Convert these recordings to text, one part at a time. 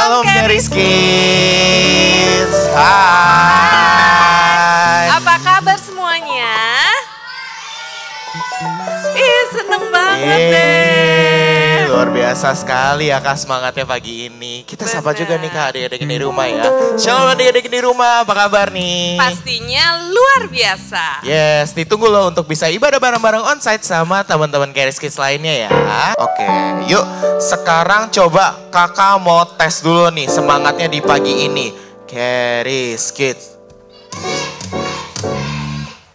Shalom Charis Kids. Hai. Apa kabar semuanya? Ih, seneng banget deh. Luar biasa sekali ya Kak semangatnya pagi ini. Kita sapa juga nih Kak adik-adik di rumah ya. Shalom adik-adik di rumah, apa kabar nih? Pastinya luar biasa. Yes, ditunggu loh untuk bisa ibadah bareng-bareng onsite sama teman-teman Charis Kids lainnya ya. Oke, yuk sekarang coba kakak mau tes dulu nih semangatnya di pagi ini. Charis Kids.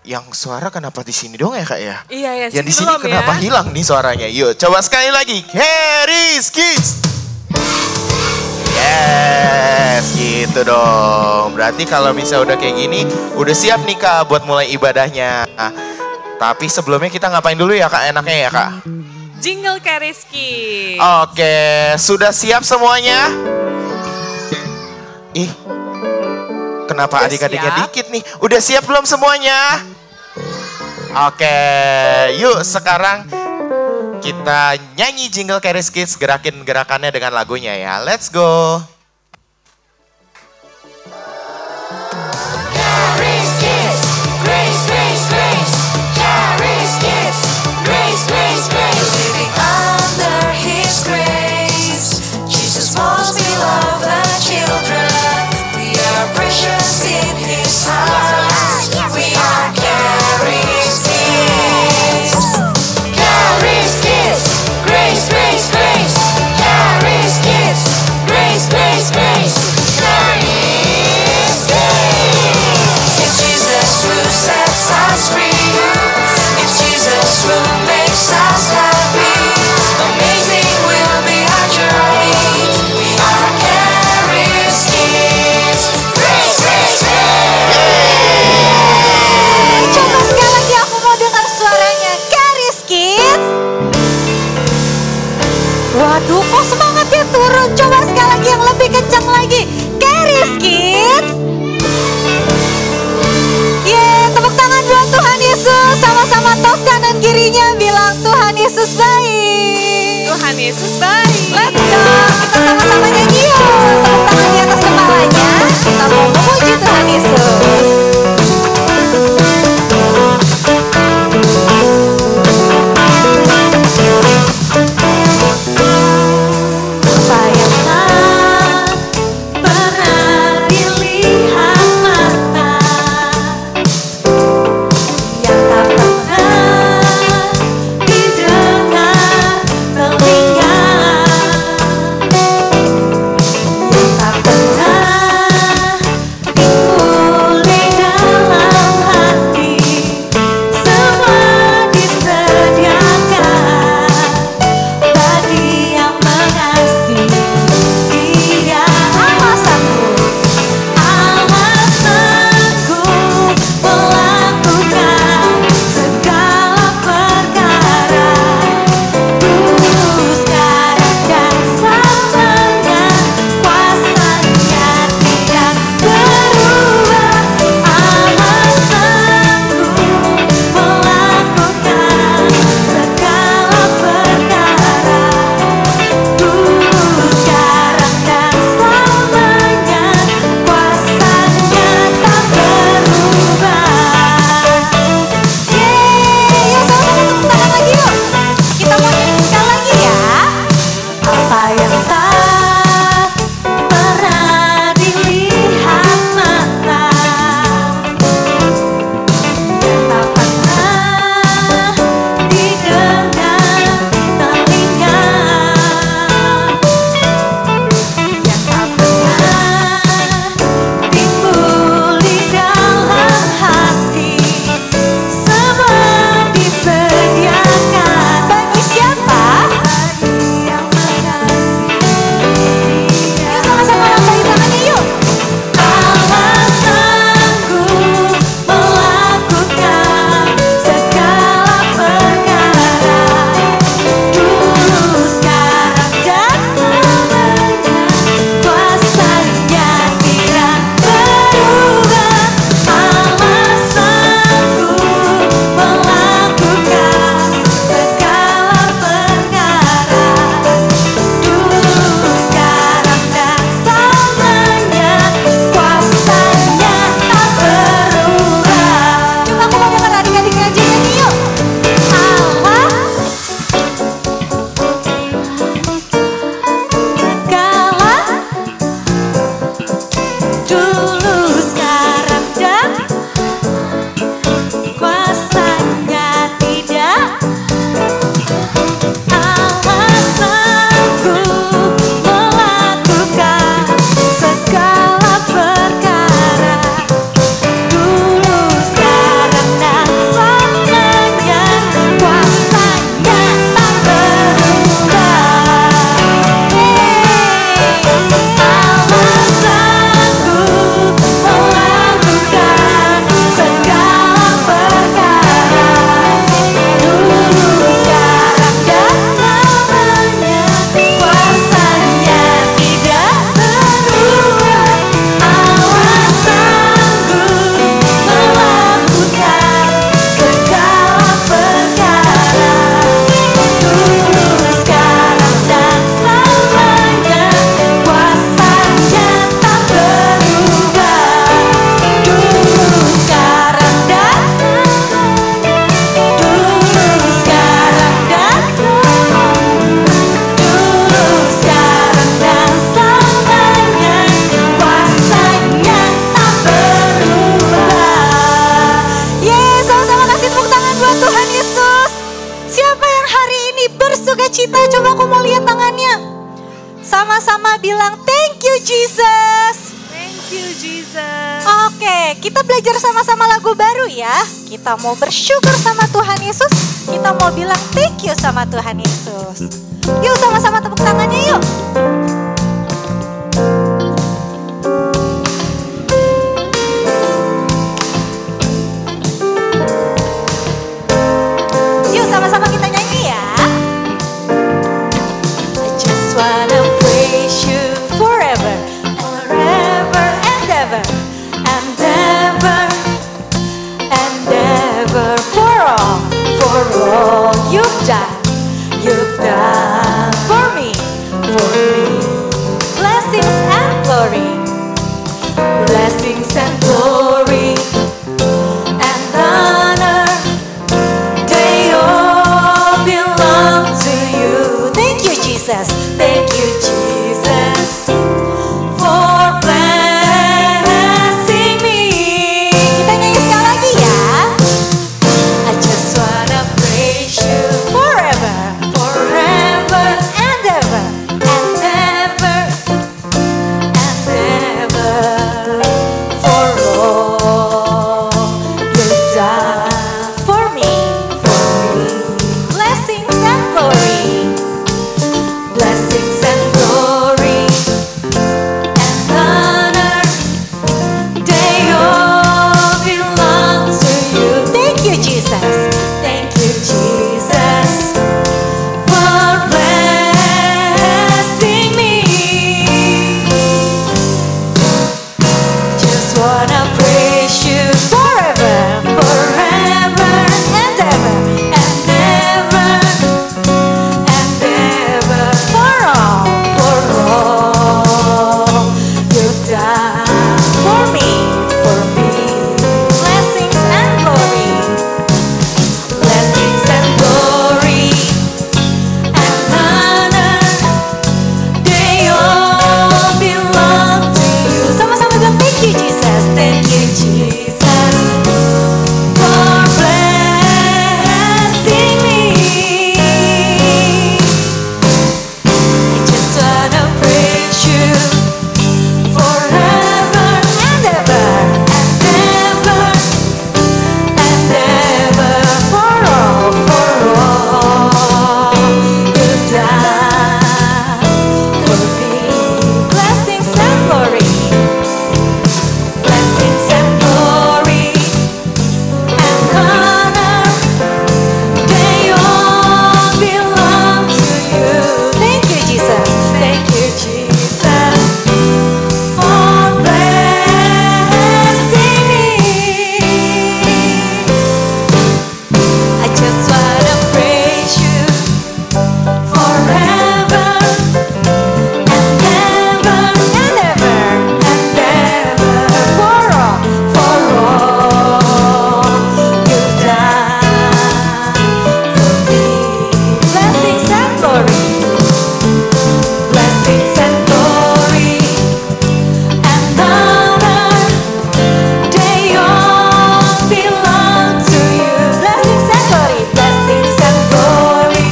Yang suara kenapa di sini dong ya Kak ya? Iya ya. Yang di sini kenapa hilang nih suaranya? Yuk coba sekali lagi. Charis Kids. Yes, gitu dong. Berarti kalau misalnya udah kayak gini, udah siap nih Kak buat mulai ibadahnya. Tapi sebelumnya kita ngapain dulu ya Kak enaknya ya Kak? Jingle Charis Kids. Oke, sudah siap semuanya? Ih, kenapa adik-adiknya dikit nih? Udah siap belum semuanya? Oke, yuk sekarang kita nyanyi jingle Charis Kids, gerakin gerakannya dengan lagunya ya. Let's go. Charis Kids, grace, grace, grace. Charis Kids, grace, grace, grace. Living under His grace. Jesus wants we love the children. We are precious in His heart. We are Charis Kids. Charis Kids, grace, grace, grace. Charis Kids, grace, grace, grace. Charis Kids. It's Jesus who sets us free. It's Jesus who makes us happy. Amazing will be our journey. We are Charis Kids. Grace, grace, grace. Coba sekali lagi aku mau dengar suaranya. Charis Kids. Waduh, kok semangatnya turun. Coba sekali lagi yang lebih kencang lagi. Charis Kids. Yeay, tepuk tangan buat Tuhan Yesus. Sama-sama tos kanan kirinya bilang Tuhan Yesus baik. Tuhan Yesus baik. Let's go, kita sama-sama nyanyi yuk. Tepuk tangan di atas kepalanya. Kita mau memuji Tuhan Yesus. Apa yang tak pernah dilihat mata, yang tak pernah didengar telinga, yang tak pernah kita belajar sama-sama lagu baru ya. Kita mau bersyukur sama Tuhan Yesus. Kita mau bilang thank you sama Tuhan Yesus. Yuk sama-sama tepuk tangannya yuk. Yuk sama-sama kita nyanyi ya. I just wanna praise you forever, forever and ever, and ever, and ever, for all you've done for me, blessings and glory, and honor, they all belong to you. Thank you Jesus, thank you Jesus, for blessing me. Kita nyanyi sekali lagi ya. I just wanna praise you forever, forever and ever, and ever, and ever, for all you've done for me, blessings and glory, and honor, they all belong to you. Thank you Jesus, thank you Jesus, for blessing me. Just wanna praise you forever, forever and ever, and ever, and ever, for all you've done for me, blessings and glory, and honor, they all belong to you. Sama-sama bilang thank you Jesus, thank you Jesus, for blessing me. I just wanna praise you forever and ever, and ever, and ever, for all you've done for me. Blessings and glory, and honor, they all belong to you. Thank you Jesus, thank you Jesus, for blessing me. I just wanna praise you forever, and ever, and ever, and ever, for all you've done for me. Blessings and glory, and honor, they all belong to you. Blessings and glory,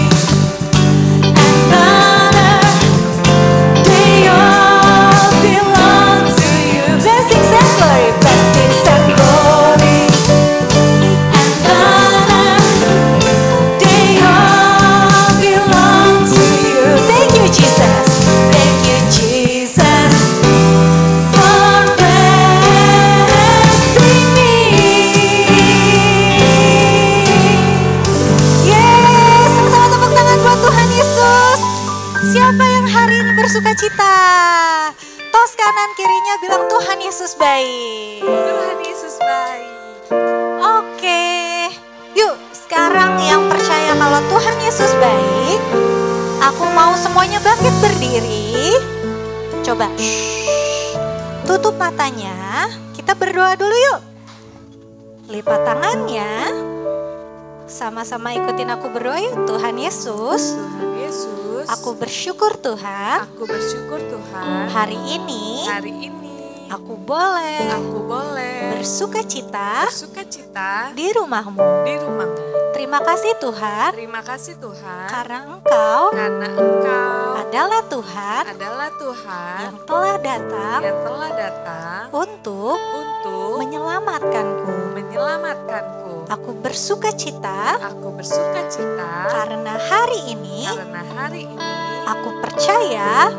and honor, they all belong to you. Blessings and glory, and honor, they all belong to you. Thank you Jesus, for blessing me. Yes, sama-sama tepuk tangan buat Tuhan Yesus. Siapa yang hari ini bersuka cita? Tos kanan kirinya bilang Tuhan Yesus baik. Tuhan Yesus baik. Oke, yuk sekarang yang percaya kalau Tuhan Yesus baik, aku mau semuanya bangkit berdiri. Coba, tutup matanya, kita berdoa dulu yuk. Lipat tangannya, sama-sama ikutin aku berdoa yuk. Tuhan Yesus, Tuhan Yesus, aku bersyukur Tuhan, aku bersyukur Tuhan, hari ini hari ini aku boleh bersuka cita di rumahmu. di rumahmu. Terima kasih Tuhan, Terima kasih Tuhan, karena Engkau karena Engkau adalah Tuhan adalah Tuhan yang telah datang yang telah datang untuk untuk menyelamatkanku. menyelamatkanku. Aku bersuka cita Aku bersuka cita karena hari ini karena hari ini aku percaya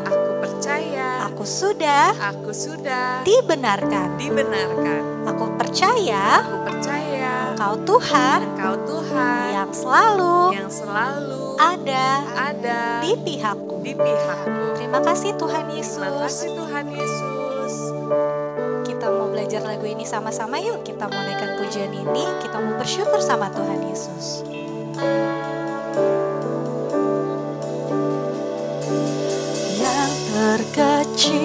aku sudah dibenarkan. dibenarkan. Aku percaya Aku percaya Engkau Tuhan Engkau Tuhan yang selalu yang selalu ada ada di pihakku. di pihakku. Terima kasih Tuhan Terima Yesus. kasih Tuhan Yesus. Kita mau belajar lagu ini sama-sama yuk. Kita mau naikkan pujian ini, kita mau bersyukur sama Tuhan Yesus. Yang terkecil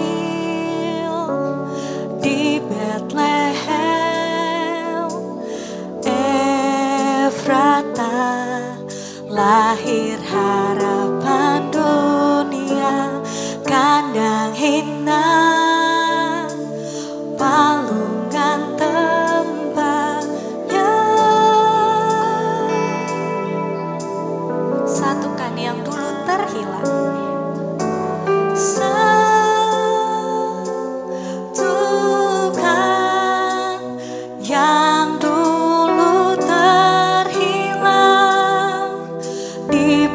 di Bethlehem Efrata, lahir harapan dunia, kandang hina, palungan tempatnya. Satukan yang dulu terhilang. Satukan yang dulu terhilang di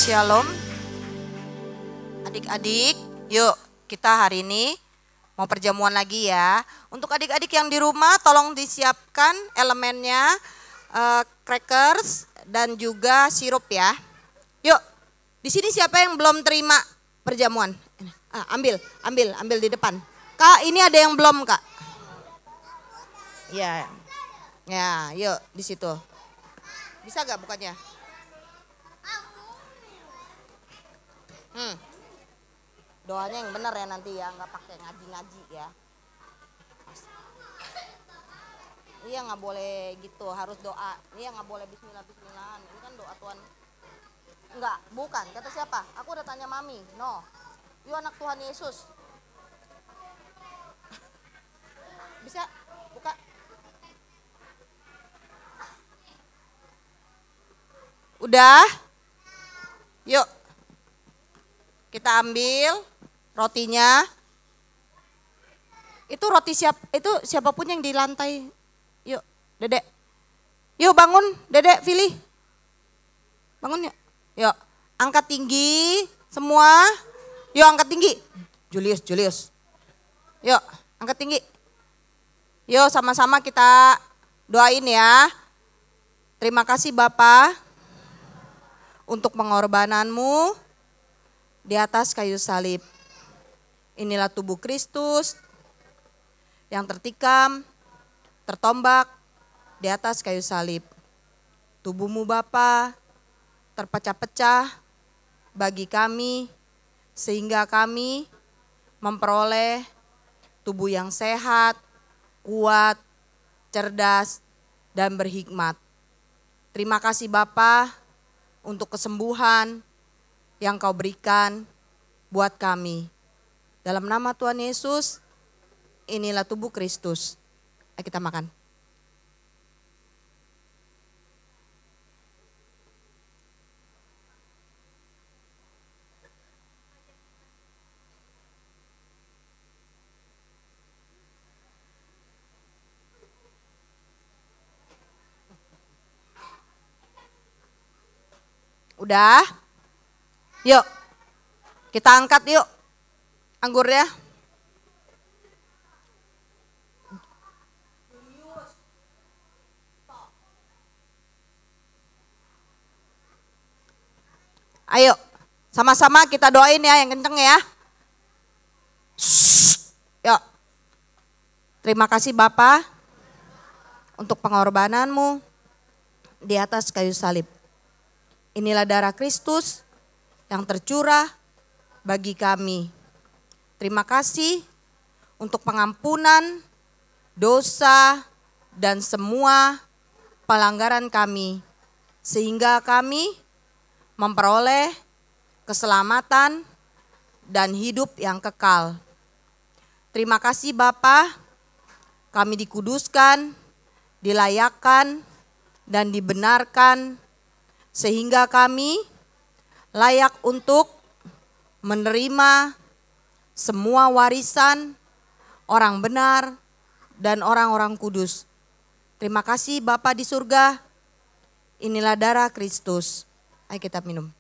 Shalom. Adik-adik, yuk kita hari ini mau perjamuan lagi ya. Untuk adik-adik yang di rumah tolong disiapkan elemennya, crackers dan juga sirup ya. Yuk, di sini siapa yang belum terima perjamuan? Ambil di depan. Kak, ini ada yang belum, Kak? Ya. Ya, yuk di situ. Bisa gak bukannya? Doanya yang benar ya nanti ya, nggak pakai ngaji-ngaji ya. Iya nggak boleh gitu, harus doa. Iya nggak boleh bismillah-bismillahan. Ini kan doa Tuhan. Enggak, bukan. Kata siapa? Aku udah tanya mami. No, you anak Tuhan Yesus. Bisa buka. Udah? Yuk. Kita ambil rotinya. Itu roti itu siapapun yang di lantai. Yuk, Dedek. Yuk bangun, Dedek, Vili. Bangun yuk. Yuk, angkat tinggi semua. Yuk angkat tinggi. Julius. Yuk, angkat tinggi. Yuk sama-sama kita doain ya. Terima kasih Bapa untuk pengorbananmu di atas kayu salib. Inilah tubuh Kristus yang tertikam, tertombak di atas kayu salib. Tubuhmu Bapa terpecah-pecah bagi kami sehingga kami memperoleh tubuh yang sehat, kuat, cerdas, dan berhikmat. Terima kasih Bapa untuk kesembuhan yang Kau berikan buat kami. Dalam nama Tuhan Yesus, inilah tubuh Kristus. Ayo kita makan. Udah? Yuk, kita angkat yuk anggurnya. Ayo, sama-sama kita doain ya yang kenceng ya. Yuk, terima kasih Bapa untuk pengorbananmu di atas kayu salib. Inilah darah Kristus yang tercurah bagi kami. Terima kasih untuk pengampunan dosa dan semua pelanggaran kami. Sehingga kami memperoleh keselamatan dan hidup yang kekal. Terima kasih Bapa, kami dikuduskan, dilayakkan, dan dibenarkan sehingga kami layak untuk menerima semua warisan orang benar dan orang-orang kudus. Terima kasih Bapa di surga, inilah darah Kristus. Ayo kita minum.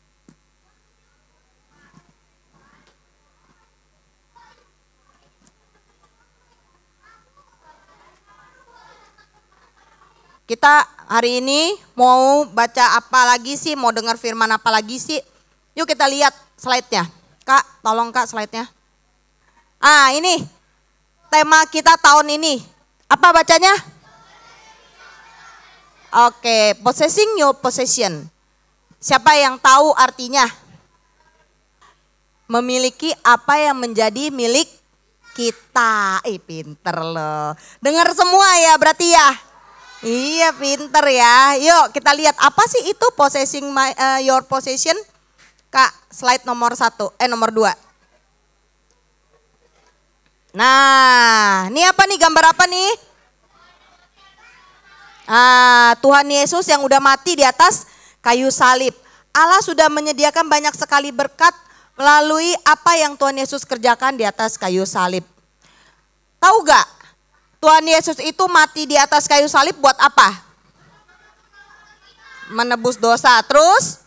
Kita hari ini mau baca apa lagi sih, mau dengar firman apa lagi sih? Yuk kita lihat slide-nya. Kak, tolong Kak slide-nya. Ini tema kita tahun ini. Apa bacanya? Oke, possessing your possession. Siapa yang tahu artinya? Memiliki apa yang menjadi milik kita. Pinter loh. Dengar semua ya berarti ya? Iya pinter ya. Yuk kita lihat apa sih itu possessing your possession. Kak slide nomor 2. Nah ini apa nih, gambar apa nih? Tuhan Yesus yang udah mati di atas kayu salib. Allah sudah menyediakan banyak sekali berkat melalui apa yang Tuhan Yesus kerjakan di atas kayu salib. Tahu gak? Tuhan Yesus itu mati di atas kayu salib buat apa? Menebus dosa. Terus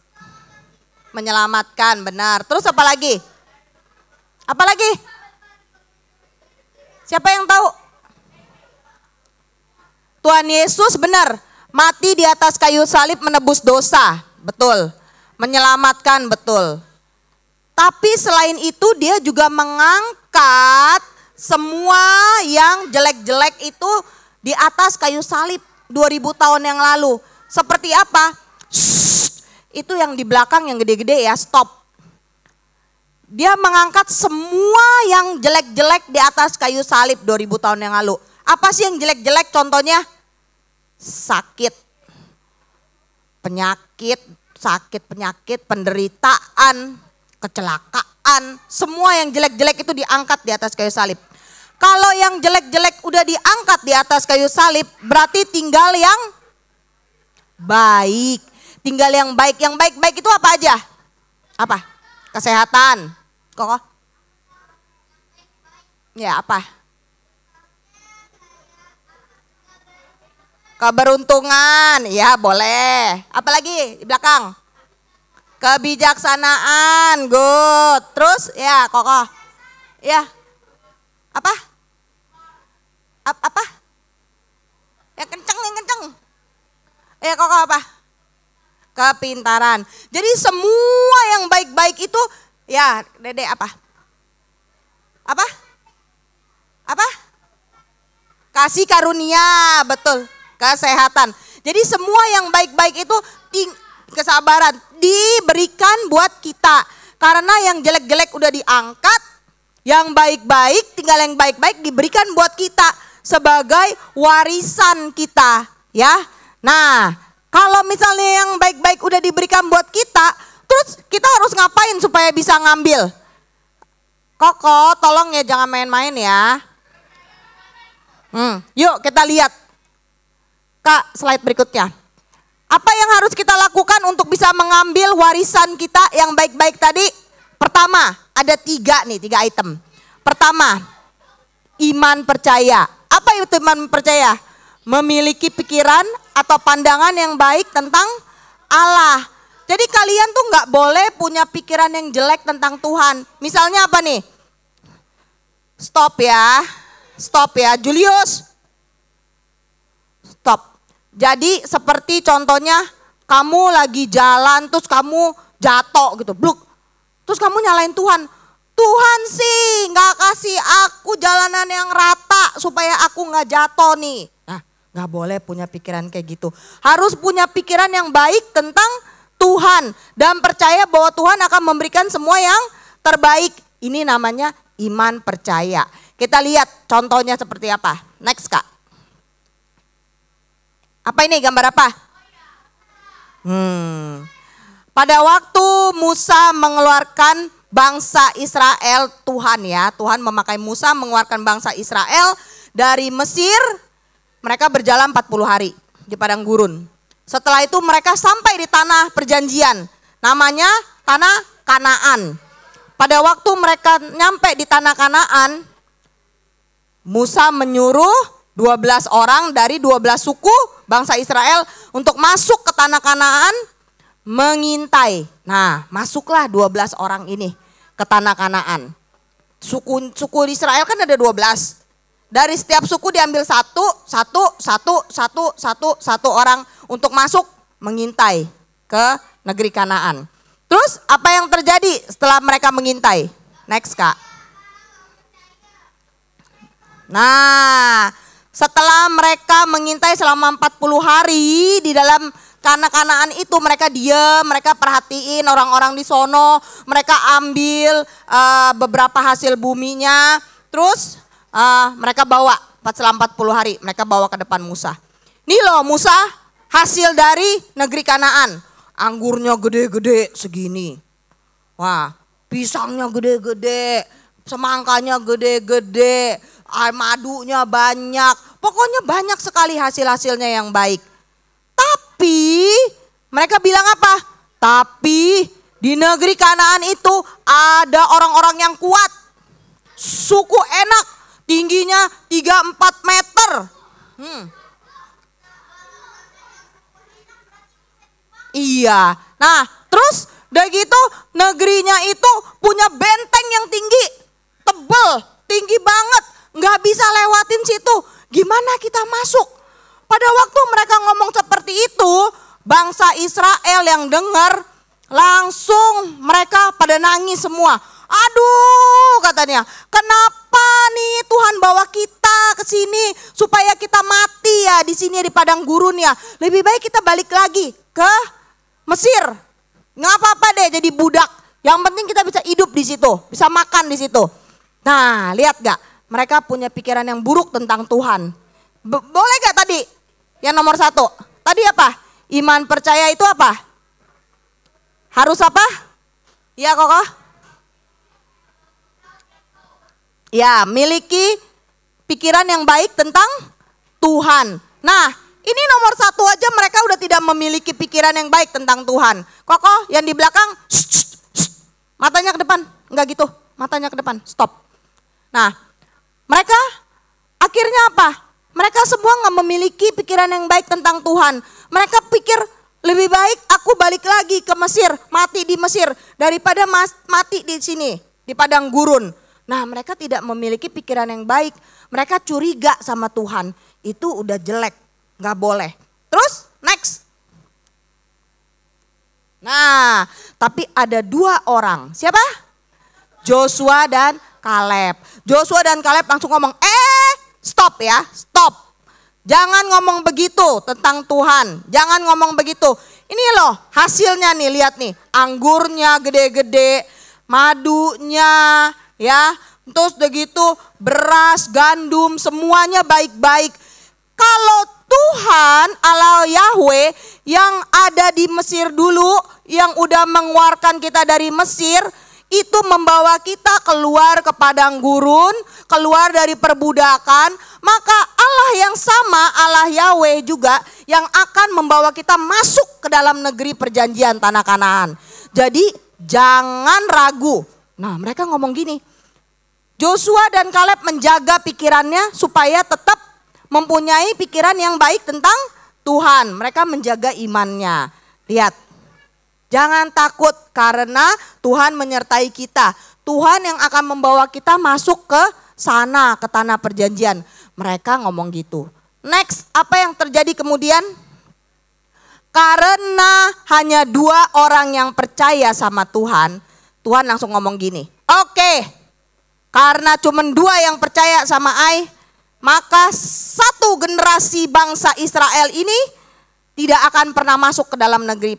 Menyelamatkan, benar. Terus apa lagi? Apa lagi? Siapa yang tahu? Tuhan Yesus benar, mati di atas kayu salib menebus dosa, betul. Menyelamatkan, betul. Tapi selain itu dia juga mengangkat semua yang jelek-jelek itu di atas kayu salib 2000 tahun yang lalu. Seperti apa? Itu yang di belakang yang gede-gede ya, stop. Dia mengangkat semua yang jelek-jelek di atas kayu salib 2000 tahun yang lalu. Apa sih yang jelek-jelek contohnya? Sakit, penyakit, penderitaan, kecelakaan. Semua yang jelek-jelek itu diangkat di atas kayu salib. Kalau yang jelek-jelek udah diangkat di atas kayu salib, berarti tinggal yang baik. Tinggal yang baik. Yang baik-baik itu apa aja? Apa? Kesehatan. Kok? Ya, apa? Keberuntungan. Ya, boleh. Apalagi di belakang? Kebijaksanaan. Good. Terus ya, Koko. Ya. Apa? Apa? Yang kenceng, yang kenceng. Ya, Koko apa? Kepintaran. Jadi semua yang baik-baik itu, ya Dede apa? Apa? Apa? Kasih karunia, betul. Kesehatan. Jadi semua yang baik-baik itu kesabaran diberikan buat kita. Karena yang jelek-jelek udah diangkat, yang baik-baik, tinggal yang baik-baik diberikan buat kita sebagai warisan kita, ya. Nah, kalau misalnya yang baik-baik udah diberikan buat kita, terus kita harus ngapain supaya bisa ngambil? Koko, tolong ya jangan main-main ya. Yuk kita lihat. Kak, slide berikutnya. Apa yang harus kita lakukan untuk bisa mengambil warisan kita yang baik-baik tadi? Pertama, ada 3 item. Pertama, iman percaya. Apa itu iman percaya? Memiliki pikiran atau pandangan yang baik tentang Allah. Jadi kalian tuh nggak boleh punya pikiran yang jelek tentang Tuhan. Misalnya apa nih? Stop ya, Julius. Stop. Jadi seperti contohnya kamu lagi jalan terus kamu jatuh gitu, bluk. Terus kamu nyalain Tuhan. Tuhan sih nggak kasih aku jalanan yang rata supaya aku nggak jatuh nih. Nah, nggak boleh punya pikiran kayak gitu. Harus punya pikiran yang baik tentang Tuhan dan percaya bahwa Tuhan akan memberikan semua yang terbaik. Ini namanya iman percaya. Kita lihat contohnya seperti apa. Next Kak. Apa ini gambar apa? Pada waktu Musa mengeluarkan bangsa Israel, Tuhan memakai Musa mengeluarkan bangsa Israel dari Mesir. Mereka berjalan 40 hari di padang gurun. Setelah itu mereka sampai di tanah perjanjian, namanya tanah Kanaan. Pada waktu mereka nyampe di tanah Kanaan, Musa menyuruh 12 orang dari 12 suku bangsa Israel untuk masuk ke tanah Kanaan mengintai. Nah, masuklah 12 orang ini ke tanah Kanaan. Suku Israel kan ada 12. Dari setiap suku diambil satu orang untuk masuk mengintai ke negeri Kanaan. Terus apa yang terjadi setelah mereka mengintai? Next Kak. Nah, setelah mereka mengintai selama 40 hari di dalam tanah Kanaan itu, mereka diam, mereka perhatiin orang-orang di sono, mereka ambil beberapa hasil buminya, terus mereka bawa selama 40 hari, mereka bawa ke depan Musa. Nih loh Musa, hasil dari negeri Kanaan, anggurnya gede-gede segini, wah pisangnya gede-gede, semangkanya gede-gede, madunya banyak, pokoknya banyak sekali hasil-hasilnya yang baik. Tapi mereka bilang apa? Tapi di negeri Kanaan itu ada orang-orang yang kuat. Suku Enak, tingginya 3-4 meter. Iya. Nah, terus Udah gitu negerinya itu punya benteng yang tinggi, tebel, tinggi banget. Nggak bisa lewatin situ. Gimana kita masuk? Pada waktu mereka ngomong seperti itu, bangsa Israel yang dengar langsung mereka pada nangis semua. Aduh katanya, kenapa nih Tuhan bawa kita ke sini supaya kita mati ya di sini di padang gurun ya. Lebih baik kita balik lagi ke Mesir. Nggak apa-apa deh jadi budak. Yang penting kita bisa hidup di situ, bisa makan di situ. Nah, lihat gak? Mereka punya pikiran yang buruk tentang Tuhan. Boleh gak tadi? Yang nomor 1. Tadi apa? Iman percaya itu apa? Harus apa? Iya Koko? Ya, miliki pikiran yang baik tentang Tuhan. Nah, ini nomor 1 aja mereka udah tidak memiliki pikiran yang baik tentang Tuhan. Koko yang di belakang, matanya ke depan. Enggak gitu, matanya ke depan, stop. Nah, mereka akhirnya apa? Mereka semua nggak memiliki pikiran yang baik tentang Tuhan. Mereka pikir lebih baik aku balik lagi ke Mesir, mati di Mesir daripada mati di sini, di padang gurun. Nah, mereka tidak memiliki pikiran yang baik. Mereka curiga sama Tuhan. Itu udah jelek, nggak boleh. Terus next. Nah, tapi ada 2 orang. Siapa? Joshua dan Kaleb. Joshua dan Kaleb langsung ngomong, stop ya, stop. Jangan ngomong begitu tentang Tuhan. Jangan ngomong begitu. Ini loh hasilnya nih, lihat nih. Anggurnya gede-gede, madunya ya. Terus begitu beras, gandum, semuanya baik-baik. Kalau Tuhan Allah Yahweh yang ada di Mesir dulu, yang udah mengeluarkan kita dari Mesir, itu membawa kita keluar ke padang gurun, keluar dari perbudakan, maka Allah yang sama, Allah Yahweh juga yang akan membawa kita masuk ke dalam negeri perjanjian tanah Kanaan. Jadi jangan ragu. Nah, mereka ngomong gini, Joshua dan Kaleb menjaga pikirannya supaya tetap mempunyai pikiran yang baik tentang Tuhan. Mereka menjaga imannya. Lihat. Jangan takut karena Tuhan menyertai kita. Tuhan yang akan membawa kita masuk ke sana, ke tanah perjanjian. Mereka ngomong gitu. Next, apa yang terjadi kemudian? Karena hanya 2 orang yang percaya sama Tuhan, Tuhan langsung ngomong gini. Oke, karena cuma 2 yang percaya sama I, maka 1 generasi bangsa Israel ini tidak akan pernah masuk ke dalam negeri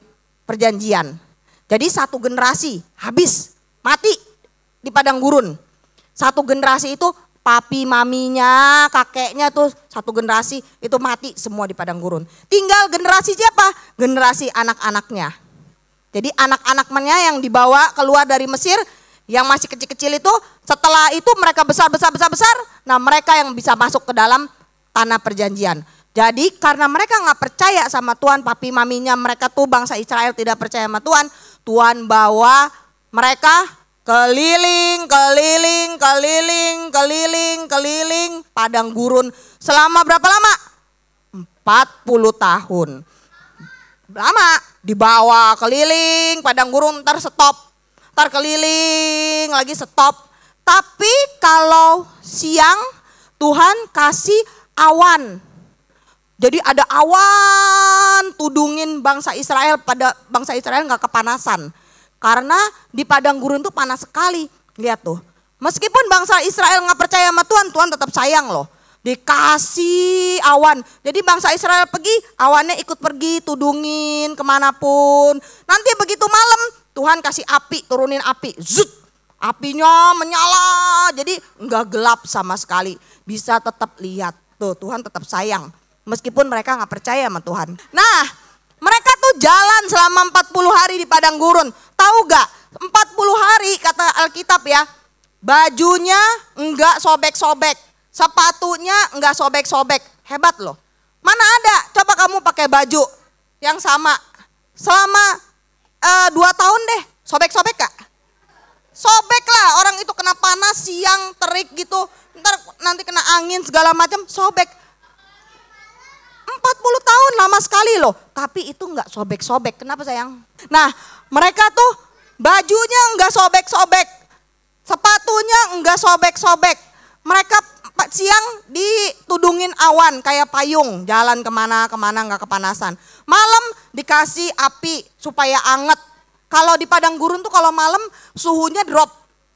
perjanjian. Jadi 1 generasi habis, mati di padang gurun. 1 generasi itu papi maminya, kakeknya tuh 1 generasi itu mati semua di padang gurun. Tinggal generasi siapa? Generasi anak-anaknya. Jadi anak-anaknya yang dibawa keluar dari Mesir, yang masih kecil-kecil itu, setelah itu mereka besar, nah mereka yang bisa masuk ke dalam tanah perjanjian. Jadi karena mereka nggak percaya sama Tuhan, papi maminya mereka tuh bangsa Israel tidak percaya sama Tuhan, Tuhan bawa mereka keliling padang gurun selama berapa lama? 40 tahun. Lama, dibawa keliling padang gurun, ntar stop, ntar keliling lagi stop. Tapi kalau siang Tuhan kasih awan. Jadi ada awan tudungin bangsa Israel, pada bangsa Israel gak kepanasan. Karena di padang gurun tuh panas sekali. Lihat tuh, meskipun bangsa Israel gak percaya sama Tuhan, Tuhan tetap sayang loh. Dikasih awan, jadi bangsa Israel pergi, awannya ikut pergi, tudungin kemanapun. Nanti begitu malam, Tuhan kasih api, turunin api, zut, apinya menyala. Jadi gak gelap sama sekali, bisa tetap lihat. Tuh Tuhan tetap sayang. Meskipun mereka gak percaya sama Tuhan. Nah, mereka tuh jalan selama 40 hari di padang gurun. Tahu gak? 40 hari kata Alkitab ya. Bajunya enggak sobek-sobek. Sepatunya enggak sobek-sobek. Hebat loh. Mana ada? Coba kamu pakai baju yang sama. Selama 2 tahun deh. Sobek-sobek gak? Sobek lah. Orang itu kena panas siang, terik gitu. Ntar nanti kena angin segala macam, sobek. 40 tahun lama sekali loh, tapi itu enggak sobek-sobek. Kenapa sayang? Nah, mereka tuh Bajunya enggak sobek-sobek. Sepatunya enggak sobek-sobek. Mereka siang ditudungin awan kayak payung. Jalan kemana-kemana enggak kepanasan. Malam dikasih api supaya anget. Kalau di padang gurun tuh kalau malam suhunya drop.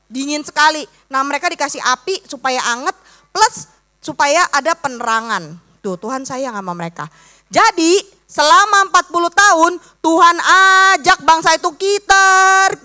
Dingin sekali. Nah mereka dikasih api supaya anget. Plus supaya ada penerangan. Tuh Tuhan sayang sama mereka. Jadi selama 40 tahun Tuhan ajak bangsa itu kitar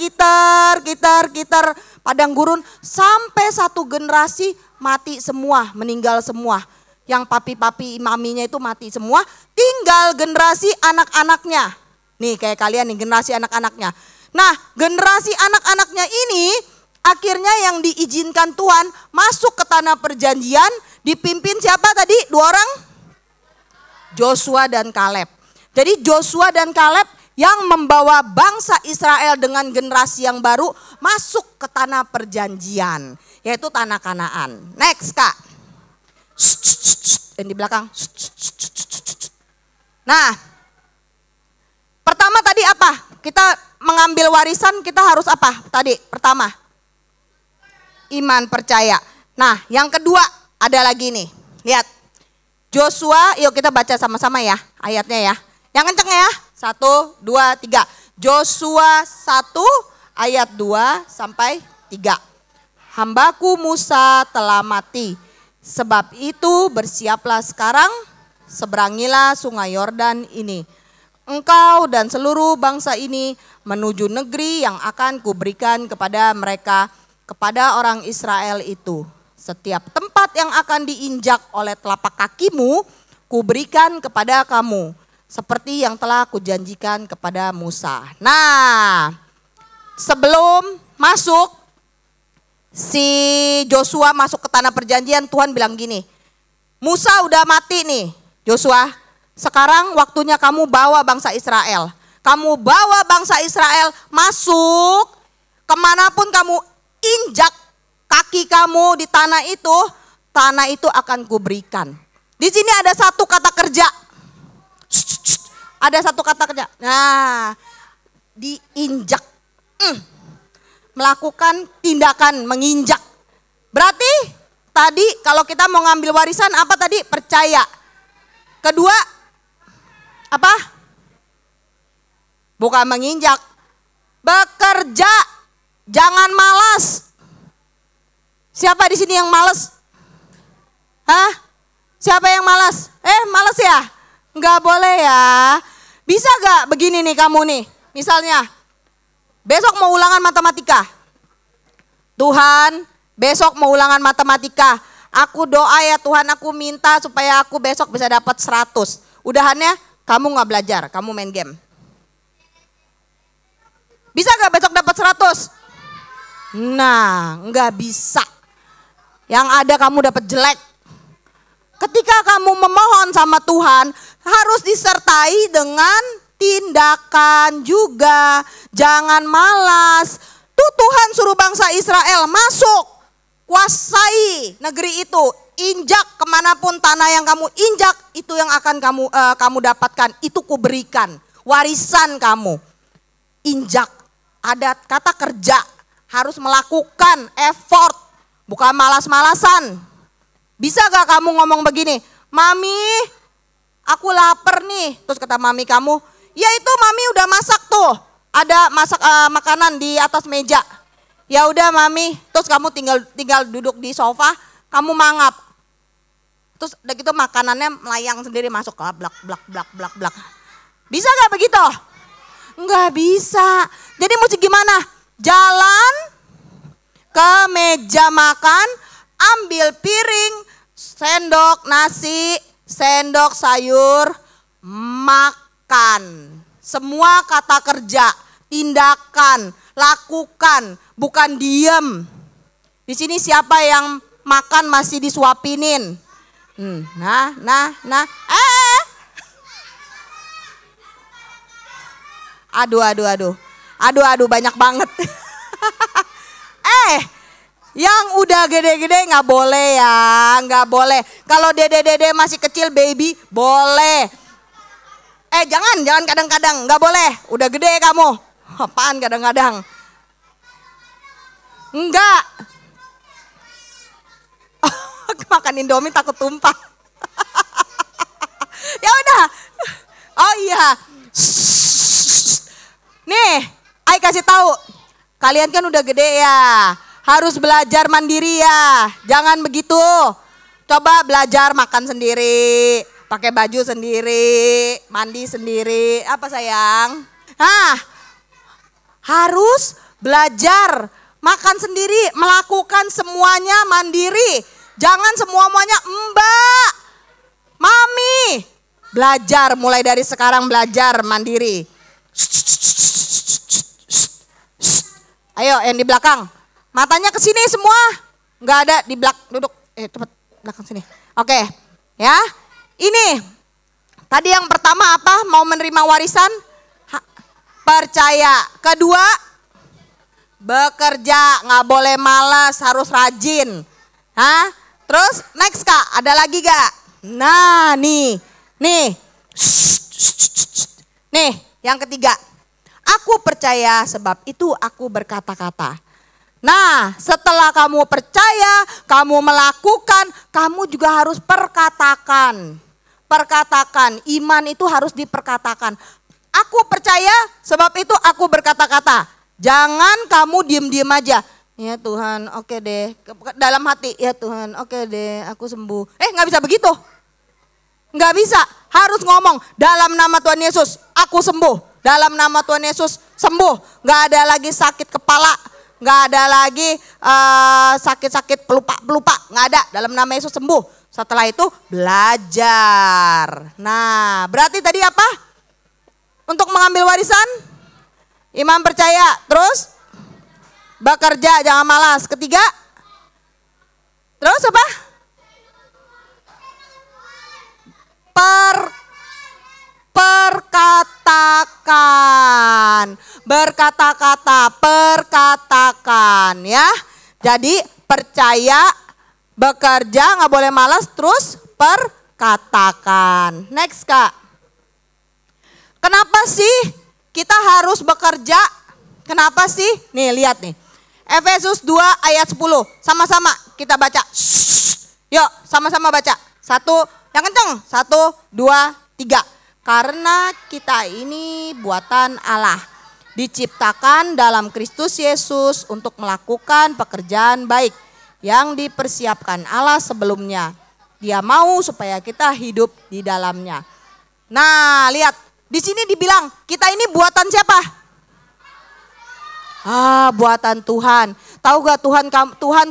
padang gurun sampai satu generasi mati semua, meninggal semua. Yang papi-papi maminya itu mati semua, tinggal generasi anak-anaknya. Nih kayak kalian nih generasi anak-anaknya. Nah generasi anak-anaknya ini akhirnya yang diizinkan Tuhan masuk ke tanah perjanjian dipimpin siapa tadi? 2 orang? Joshua dan Kaleb. Jadi Joshua dan Kaleb yang membawa bangsa Israel dengan generasi yang baru masuk ke tanah perjanjian. Yaitu tanah Kanaan. Next Kak. Dan di belakang. Nah. Pertama tadi apa? Kita mengambil warisan kita harus apa? Tadi pertama. Iman percaya. Nah yang kedua ada lagi nih. Lihat. Joshua, yuk kita baca sama-sama ya ayatnya ya. Yang kenceng ya, 1, 2, 3. Joshua 1 ayat 2 sampai 3. Hambaku Musa telah mati. Sebab itu bersiaplah sekarang, seberangilah sungai Yordan ini. Engkau dan seluruh bangsa ini menuju negeri yang akan kuberikan kepada mereka, kepada orang Israel itu. Setiap tempat yang akan diinjak oleh telapak kakimu, kuberikan kepada kamu. Seperti yang telah kujanjikan kepada Musa. Nah, sebelum masuk, si Joshua masuk ke tanah perjanjian, Tuhan bilang gini, Musa udah mati nih, Joshua. Sekarang waktunya kamu bawa bangsa Israel. Kamu bawa bangsa Israel masuk, kemanapun kamu injak kaki kamu di tanah itu akan kuberikan. Di sini ada satu kata kerja. Ada satu kata kerja. Nah, diinjak. Melakukan tindakan menginjak. Berarti tadi kalau kita mau ngambil warisan apa tadi? Percaya. Kedua, apa? Bukan menginjak. Bekerja. Jangan malas. Siapa di sini yang malas? Hah? Siapa yang malas? Malas ya? Enggak boleh ya. Bisa gak begini nih kamu nih? Misalnya, besok mau ulangan matematika. Tuhan, besok mau ulangan matematika. Aku doa ya Tuhan, aku minta supaya aku besok bisa dapat 100. Udahannya, kamu gak belajar, kamu main game. Bisa gak besok dapat 100? Nah, gak bisa. Yang ada kamu dapat jelek. Ketika kamu memohon sama Tuhan, harus disertai dengan tindakan juga. Jangan malas. Tuh Tuhan suruh bangsa Israel masuk. Kuasai negeri itu. Injak kemanapun tanah yang kamu injak, itu yang akan kamu dapatkan. Itu kuberikan. Warisan kamu. Injak. Ada kata kerja. Harus melakukan effort. Bukan malas-malasan. Bisa gak kamu ngomong begini, Mami, aku lapar nih. Terus kata mami kamu, ya itu Mami udah masak tuh. Ada masak makanan di atas meja. Ya udah Mami, terus kamu tinggal duduk di sofa, kamu mangap. Terus udah gitu makanannya melayang sendiri masuk, blak blak blak blak blak. Bisa gak begitu? Nggak bisa. Jadi mesti gimana? Jalan ke meja makan, ambil piring, sendok nasi, sendok sayur, makan. Semua kata kerja, tindakan, lakukan, bukan diem. Di sini siapa yang makan masih disuapinin? Aduh, banyak banget. Yang udah gede-gede nggak boleh ya, nggak boleh. Kalau dede-dede masih kecil baby boleh. Jangan kadang-kadang, nggak boleh. Udah gede kamu. Apaan kadang-kadang? Enggak. Makan Indomie takut tumpah. Ya udah. Oh iya. Nih, Ai kasih tahu. Kalian kan udah gede ya. Harus belajar mandiri ya. Jangan begitu. Coba belajar makan sendiri, pakai baju sendiri, mandi sendiri. Apa sayang? Nah, harus belajar makan sendiri, melakukan semuanya mandiri. Jangan semuanya Mbak, Mami. Belajar mulai dari sekarang, belajar mandiri. Ayo yang di belakang. Matanya ke sini semua. Enggak ada di belakang, duduk. Cepat belakang sini. Oke. Ya. Ini tadi yang pertama apa? Mau menerima warisan? Percaya. Kedua, bekerja, nggak boleh malas, harus rajin. Hah? Terus next Kak, ada lagi gak? Nah nih. Nih yang ketiga. Aku percaya sebab itu aku berkata-kata. Nah setelah kamu percaya, kamu melakukan, kamu juga harus perkatakan. Perkatakan, iman itu harus diperkatakan. Aku percaya sebab itu aku berkata-kata. Jangan kamu diem-diem aja. Ya Tuhan, oke deh. Dalam hati, ya Tuhan, oke deh, aku sembuh. Nggak bisa begitu. Nggak bisa, harus ngomong. Dalam nama Tuhan Yesus, aku sembuh. Dalam nama Tuhan Yesus, sembuh. Nggak ada lagi sakit kepala. Nggak ada lagi sakit-sakit pelupa. Nggak ada, dalam nama Yesus sembuh. Setelah itu belajar. Nah, berarti tadi apa? Untuk mengambil warisan, iman percaya, terus bekerja, jangan malas. Ketiga, terus apa? Perkatakan, perkatakan ya. Jadi percaya, bekerja, nggak boleh malas, terus perkatakan. Next Kak. Kenapa sih kita harus bekerja? Kenapa sih? Nih lihat nih. Efesus 2 ayat 10. Sama-sama kita baca. Yuk sama-sama baca. Yang kenceng. 1, 2, 3. Karena kita ini buatan Allah. Diciptakan dalam Kristus Yesus untuk melakukan pekerjaan baik. Yang dipersiapkan Allah sebelumnya. Dia mau supaya kita hidup di dalamnya. Nah lihat. Di sini dibilang kita ini buatan siapa? Buatan Tuhan. Tahu gak Tuhan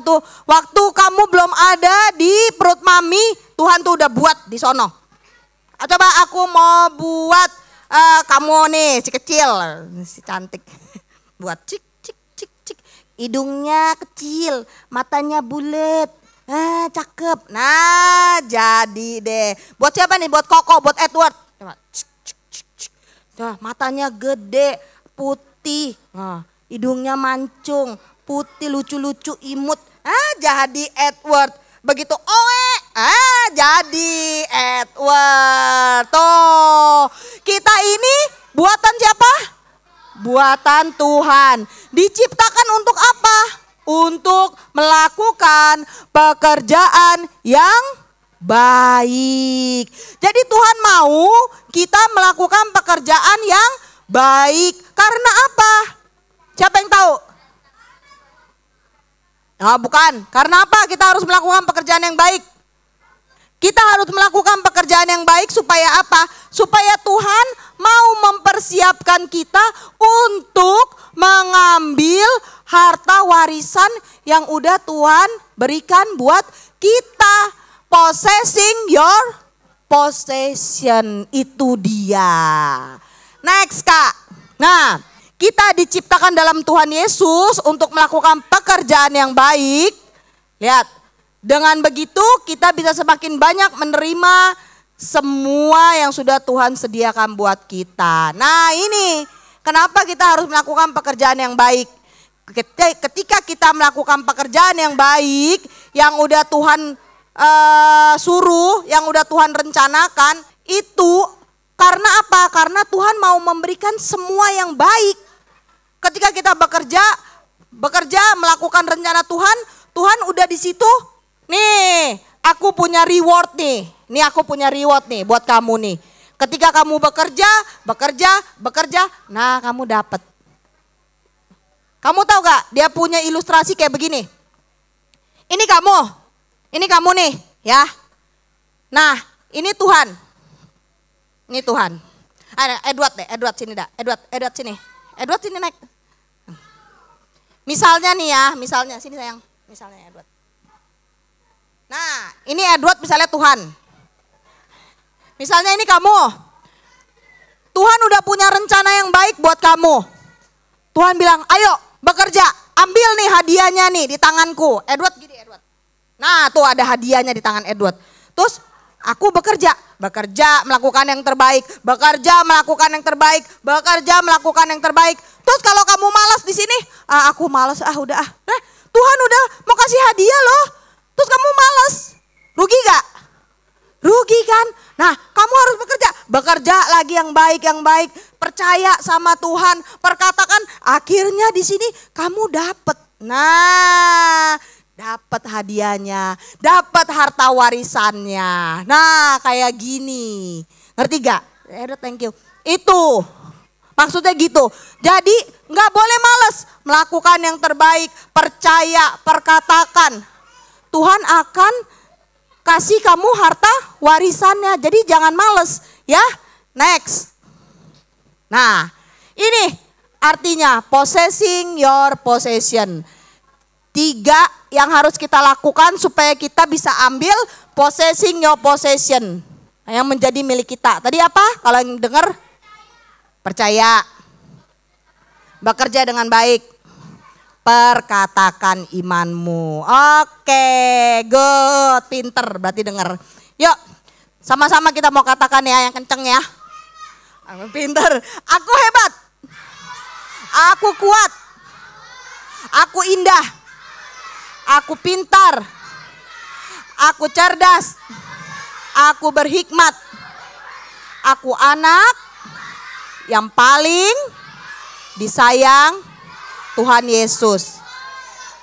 tuh waktu kamu belum ada di perut mami, Tuhan tuh udah buat di sono. Coba aku mau buat kamu nih si kecil, si cantik. Buat cik. Hidungnya kecil, matanya bulat. Cakep. Nah, jadi deh. Buat siapa nih? Buat Koko, buat Edward. Coba Nah, matanya gede, putih, hidungnya mancung, putih, lucu-lucu, imut. Jadi Edward. Begitu jadi Edward. Tuh, kita ini buatan siapa? Buatan Tuhan. Diciptakan untuk apa? Untuk melakukan pekerjaan yang baik. Jadi Tuhan mau kita melakukan pekerjaan yang baik. Karena apa? Siapa yang tahu? Bukan. Karena apa kita harus melakukan pekerjaan yang baik? Kita harus melakukan pekerjaan yang baik supaya apa? Supaya Tuhan mau mempersiapkan kita untuk mengambil harta warisan yang udah Tuhan berikan buat kita. Possessing your possession, itu dia. Next Kak. Nah, kita diciptakan dalam Tuhan Yesus untuk melakukan pekerjaan yang baik. Lihat, dengan begitu kita bisa semakin banyak menerima semua yang sudah Tuhan sediakan buat kita. Nah ini, kenapa kita harus melakukan pekerjaan yang baik? Ketika kita melakukan pekerjaan yang baik, yang udah Tuhan suruh, yang udah Tuhan rencanakan, itu karena apa? Karena Tuhan mau memberikan semua yang baik. Ketika kita bekerja, bekerja melakukan rencana Tuhan, Tuhan udah di situ. Nih, aku punya reward nih. Nih aku punya reward nih buat kamu nih. Ketika kamu bekerja, nah kamu dapat. Kamu tahu gak? Dia punya ilustrasi kayak begini. Ini kamu nih, ya. Nah, ini Tuhan. Ini Tuhan. Edward sini dah. Edward sini. Edward sini naik. Misalnya nih ya, misalnya sini sayang. Misalnya Edward. Nah, ini Edward misalnya Tuhan. Misalnya ini kamu. Tuhan udah punya rencana yang baik buat kamu. Tuhan bilang, ayo bekerja. Ambil nih hadiahnya nih di tanganku. Edward gini Edward. Nah tuh ada hadiahnya di tangan Edward. Terus aku bekerja melakukan yang terbaik. Bekerja melakukan yang terbaik. Terus kalau kamu malas di sini, aku malas udah. Nah, Tuhan udah mau kasih hadiah loh. Terus kamu malas. Rugi gak? Rugi kan? Nah, kamu harus bekerja lagi yang baik, percaya sama Tuhan, perkatakan, akhirnya di sini kamu dapat. Nah, dapat hadiahnya, dapat harta warisannya. Nah, kayak gini. Ngerti gak? Thank you. Itu maksudnya gitu. Jadi nggak boleh males melakukan yang terbaik, percaya, perkatakan. Tuhan akan kasih kamu harta warisannya. Jadi jangan males ya. Next. Nah ini artinya possessing your possession. 3 yang harus kita lakukan supaya kita bisa ambil possessing your possession. Yang menjadi milik kita. Tadi apa? Kalau yang dengar, percaya, bekerja dengan baik, perkatakan imanmu. Oke, good, pinter berarti dengar. Yuk, sama-sama kita mau katakan ya yang kenceng ya. Pinter, aku hebat, aku kuat, aku indah, aku pintar, aku cerdas, aku berhikmat, aku anak yang paling disayang Tuhan Yesus.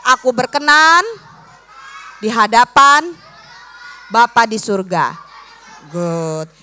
Aku berkenan di hadapan Bapa di surga. Good.